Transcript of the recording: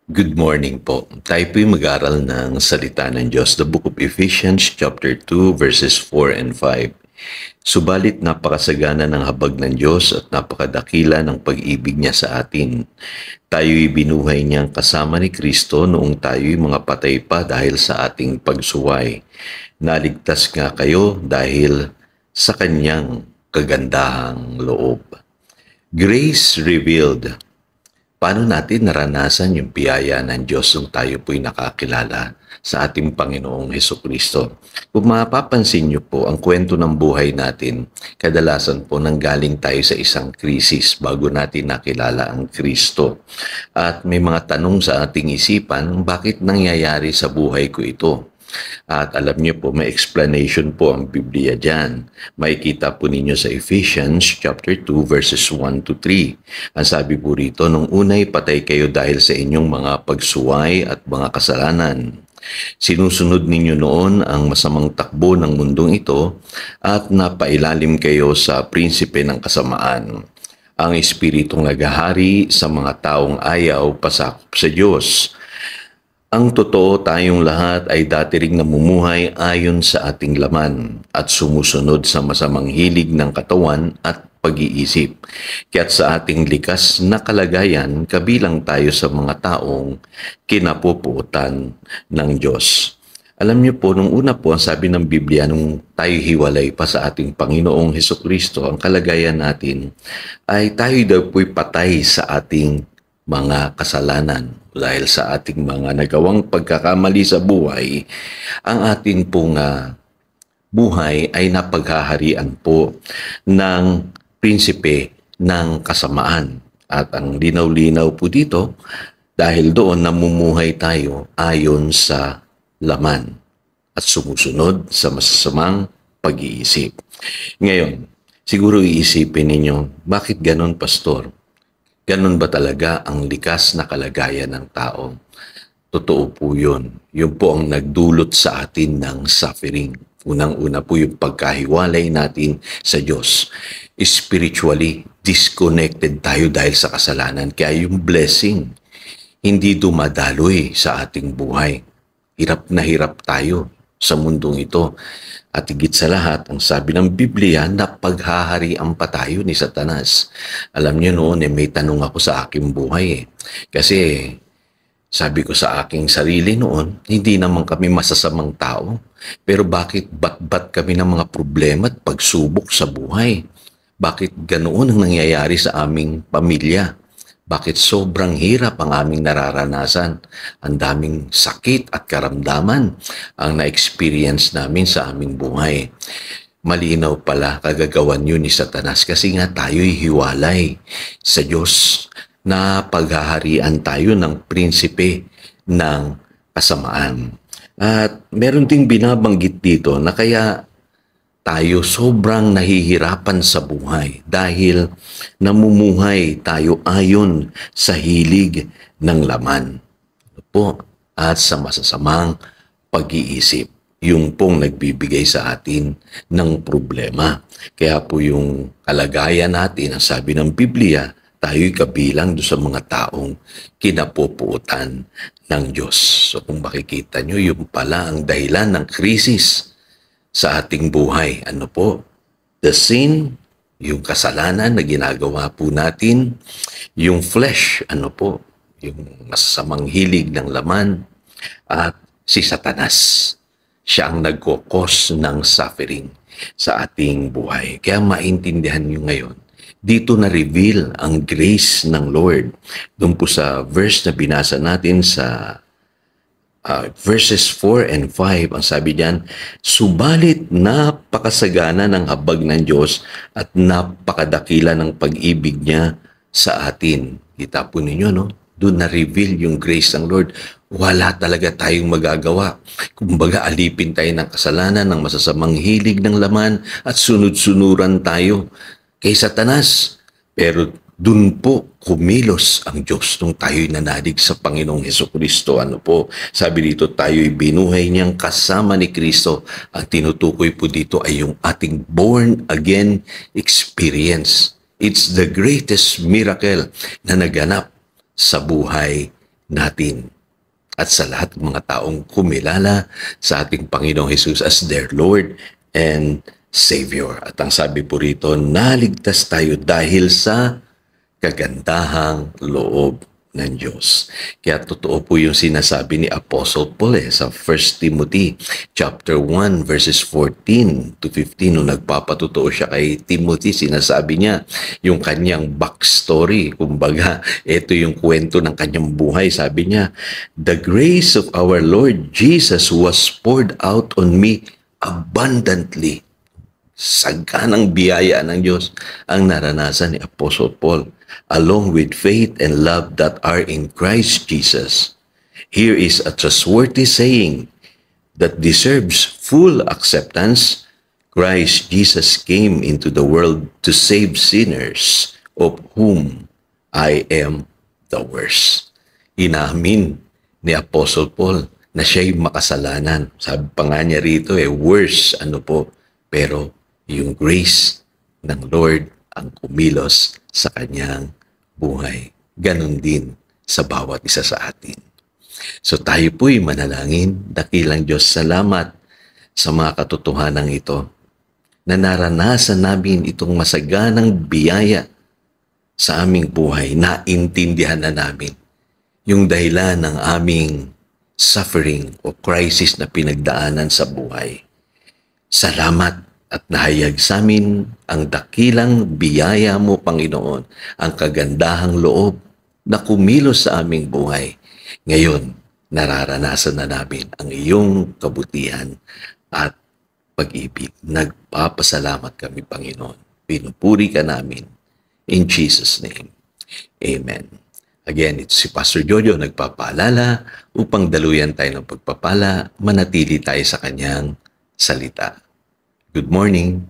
Good morning po. Tayo po'y mag-aral ng salita ng Diyos, the book of Ephesians chapter 2 verses 4 and 5. Subalit napakasagana ng habag ng Diyos at napakadakila ng pag-ibig niya sa atin. Tayo'y binuhay niyang kasama ni Kristo noong tayo'y mga patay pa dahil sa ating pagsuway. Naligtas nga kayo dahil sa kanyang kagandahang loob. Grace revealed. Paano natin naranasan yung biyaya ng Diyos nung tayo po'y nakakilala sa ating Panginoong Hesukristo? Kung mapapansin niyo po, ang kwento ng buhay natin, kadalasan po nanggaling tayo sa isang krisis bago natin nakilala ang Kristo. At may mga tanong sa ating isipan, bakit nangyayari sa buhay ko ito? At alam niyo po, may explanation po ang Biblia dyan. Makikita po ninyo sa Ephesians chapter 2 verses 1 to 3. Ang sabi po rito, nung unay patay kayo dahil sa inyong mga pagsuway at mga kasalanan. Sinusunod ninyo noon ang masamang takbo ng mundong ito at napailalim kayo sa prinsipe ng kasamaan, ang espiritong naghahari sa mga taong ayaw pasakop sa Diyos. Ang totoo, tayong lahat ay dati ring namumuhay ayon sa ating laman at sumusunod sa masamang hilig ng katawan at pag-iisip. Kaya't sa ating likas na kalagayan, kabilang tayo sa mga taong kinapuputan ng Diyos. Alam niyo po, nung una po, ang sabi ng Biblia, nung tayo hiwalay pa sa ating Panginoong Hesukristo, ang kalagayan natin ay tayo daw po'y patay sa ating mga kasalanan. Dahil sa ating mga nagawang pagkakamali sa buhay, ang ating pong buhay ay napaghaharian po ng prinsipe ng kasamaan. At ang linaw-linaw po dito, dahil doon namumuhay tayo ayon sa laman at sumusunod sa masasamang pag-iisip. Ngayon, siguro iisipin ninyo, bakit ganon, Pastor? Ganon ba talaga ang likas na kalagayan ng tao? Totoo po yun. Yun po ang nagdulot sa atin ng suffering. Unang-una po yung pagkahiwalay natin sa Diyos. Spiritually, disconnected tayo dahil sa kasalanan. Kaya yung blessing, hindi dumadaloy sa ating buhay. Hirap na hirap tayo sa mundong ito. At higit sa lahat, ang sabi ng Biblia, napaghaharian pa tayo ni Satanas. Alam niyo noon, may tanong ako sa aking buhay. Kasi sabi ko sa aking sarili noon, hindi naman kami masasamang tao. Pero bakit bat-bat kami ng mga problema at pagsubok sa buhay? Bakit ganoon ang nangyayari sa aming pamilya? Bakit sobrang hirap ang aming nararanasan? Ang daming sakit at karamdaman ang na-experience namin sa aming buhay. Malinaw pala kagagawan yun ni Satanas kasi nga tayo'y hiwalay sa Diyos na paghaharian tayo ng prinsipe ng kasamaan. At meron ding binabanggit dito na kaya tayo sobrang nahihirapan sa buhay dahil namumuhay tayo ayon sa hilig ng laman po at sa masasamang pag-iisip. Yung pong nagbibigay sa atin ng problema. Kaya po yung kalagayan natin, ang sabi ng Biblia, tayo'y kabilang doon sa mga taong kinapupuutan ng Diyos. So kung makikita nyo, yung pala ang dahilan ng krisis sa ating buhay. Ano po? The sin, yung kasalanan na ginagawa po natin, yung flesh, ano po? Yung masasamang hilig ng laman, at si Satanas. Siya ang nagkukos ng suffering sa ating buhay. Kaya maintindihan nyo ngayon, dito na-reveal ang grace ng Lord. Doon po sa verse na binasa natin sa verses 4 and 5, ang sabi diyan, subalit napakasagana ng habag ng Diyos at napakadakila ng pag-ibig niya sa atin. Kita po ninyo, no? Doon na-reveal yung grace ng Lord. Wala talaga tayong magagawa. Kumbaga, alipin tayo ng kasalanan, ng masasamang hilig ng laman at sunod-sunuran tayo kay Satanas. Pero dun po kumilos ang Diyos nung tayo'y nanalig sa Panginoong Hesukristo. Ano po? Sabi dito, tayo'y binuhay niyang kasama ni Kristo. Ang tinutukoy po dito ay yung ating born again experience. It's the greatest miracle na naganap sa buhay natin at sa lahat ng mga taong kumilala sa ating Panginoong Hesus as their Lord and Savior. At ang sabi po rito, naligtas tayo dahil sa kagandahang loob ng Diyos. Kaya totoo po yung sinasabi ni Apostle Paul sa 1 Timothy chapter 1 verses 14 to 15 nung nagpapatotoo siya kay Timothy, sinasabi niya yung kanyang backstory. Kumbaga, ito yung kwento ng kanyang buhay. Sabi niya, "The grace of our Lord Jesus was poured out on me abundantly." Sagkanang biyaya ng Diyos ang naranasan ni Apostle Paul, along with faith and love that are in Christ Jesus. Here is a trustworthy saying that deserves full acceptance. Christ Jesus came into the world to save sinners, of whom I am the worst. Inamin ni Apostle Paul na siya'y makasalanan. Sabi pa nga niya rito, worse, pero yung grace ng Lord ang kumilos sa kanyang buhay. Ganon din sa bawat isa sa atin. So tayo po'y manalangin, dakilang Diyos, salamat sa mga katotohanan ito na naranasan namin itong masaganang biyaya sa aming buhay. Naintindihan na namin yung dahilan ng aming suffering o crisis na pinagdaanan sa buhay. Salamat at nahayag sa amin ang dakilang biyaya mo, Panginoon, ang kagandahang loob na kumilos sa aming buhay. Ngayon, nararanasan na namin ang iyong kabutihan at pag-ibig. Nagpapasalamat kami, Panginoon. Pinupuri ka namin. In Jesus' name, Amen. Again, ito si Pastor Jojo nagpapaalala upang daluyan tayo ng pagpapala, manatili tayo sa kanyang salita. Good morning.